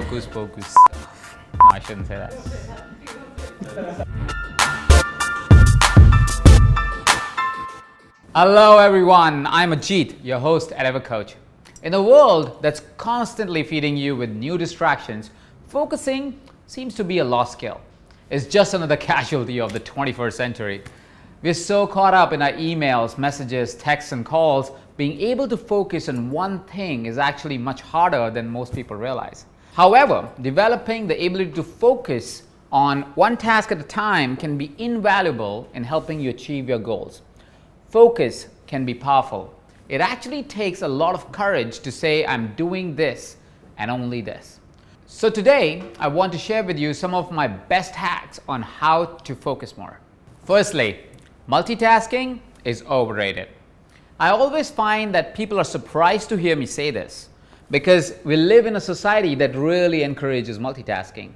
Hocus pocus. No, I shouldn't say that. Hello everyone, I'm Ajit, your host at Evercoach. In a world that's constantly feeding you with new distractions, focusing seems to be a lost skill. It's just another casualty of the 21st century. We're so caught up in our emails, messages, texts, and calls, being able to focus on one thing is actually much harder than most people realize. However, developing the ability to focus on one task at a time can be invaluable in helping you achieve your goals. Focus can be powerful. It actually takes a lot of courage to say, I'm doing this and only this. So today, I want to share with you some of my best hacks on how to focus more. Firstly, multitasking is overrated. I always find that people are surprised to hear me say this because we live in a society that really encourages multitasking.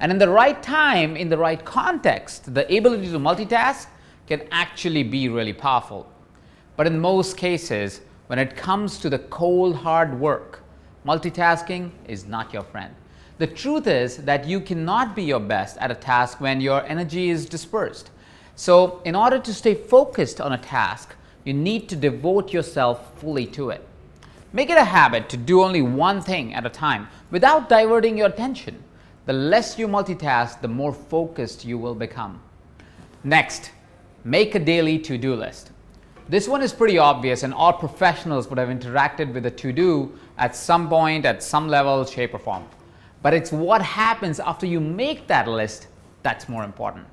And in the right time, in the right context, the ability to multitask can actually be really powerful. But in most cases, when it comes to the cold, hard work, multitasking is not your friend. The truth is that you cannot be your best at a task when your energy is dispersed. So in order to stay focused on a task, you need to devote yourself fully to it. Make it a habit to do only one thing at a time without diverting your attention. The less you multitask, the more focused you will become. Next, make a daily to-do list. This one is pretty obvious, and all professionals would have interacted with a to-do at some point, at some level, shape, or form. But it's what happens after you make that list that's more important.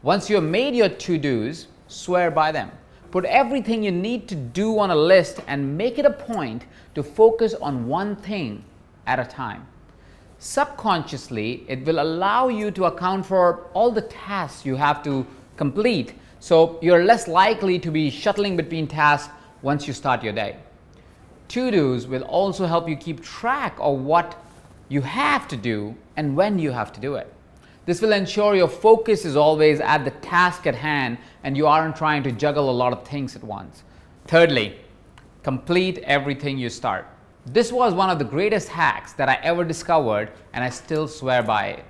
Once you have made your to-dos, swear by them. Put everything you need to do on a list and make it a point to focus on one thing at a time. Subconsciously, it will allow you to account for all the tasks you have to complete, so you're less likely to be shuttling between tasks once you start your day. To-dos will also help you keep track of what you have to do and when you have to do it. This will ensure your focus is always at the task at hand and you aren't trying to juggle a lot of things at once. Thirdly, complete everything you start. This was one of the greatest hacks that I ever discovered, and I still swear by it.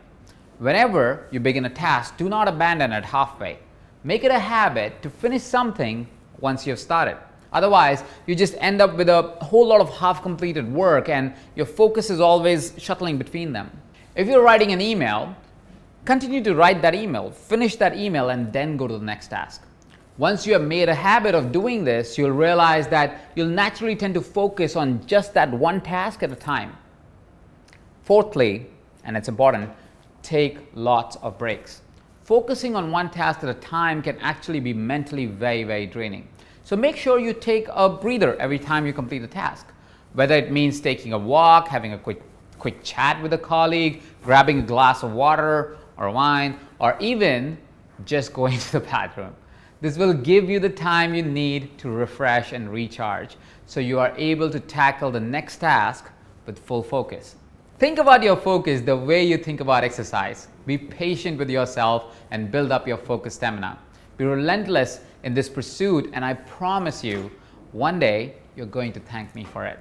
Whenever you begin a task, do not abandon it halfway. Make it a habit to finish something once you have started. Otherwise, you just end up with a whole lot of half-completed work and your focus is always shuttling between them. If you're writing an email, continue to write that email, finish that email, and then go to the next task. Once you have made a habit of doing this, you'll realize that you'll naturally tend to focus on just that one task at a time. Fourthly, and it's important, take lots of breaks. Focusing on one task at a time can actually be mentally very, very draining. So make sure you take a breather every time you complete a task. Whether it means taking a walk, having a quick chat with a colleague, grabbing a glass of water or wine, or even just going to the bathroom. This will give you the time you need to refresh and recharge, so you are able to tackle the next task with full focus. Think about your focus the way you think about exercise. Be patient with yourself and build up your focus stamina. Be relentless in this pursuit, and I promise you, one day you're going to thank me for it.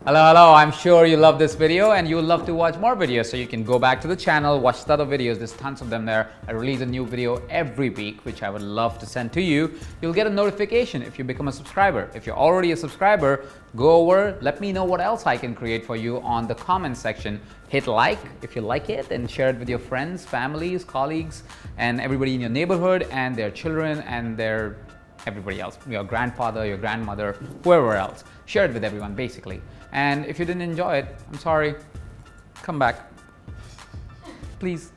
Hello, I'm sure you love this video and you will love to watch more videos, so you can go back to the channel, watch the other videos. There's tons of them there. I release a new video every week, which I would love to send to you. You'll get a notification if you become a subscriber. If you're already a subscriber, go over, let me know what else I can create for you on the comment section. Hit like if you like it and share it with your friends, families, colleagues, and everybody in your neighborhood and their children and everybody else, your grandfather, your grandmother, whoever else. Share it with everyone, basically. And if you didn't enjoy it, I'm sorry. Come back. Please.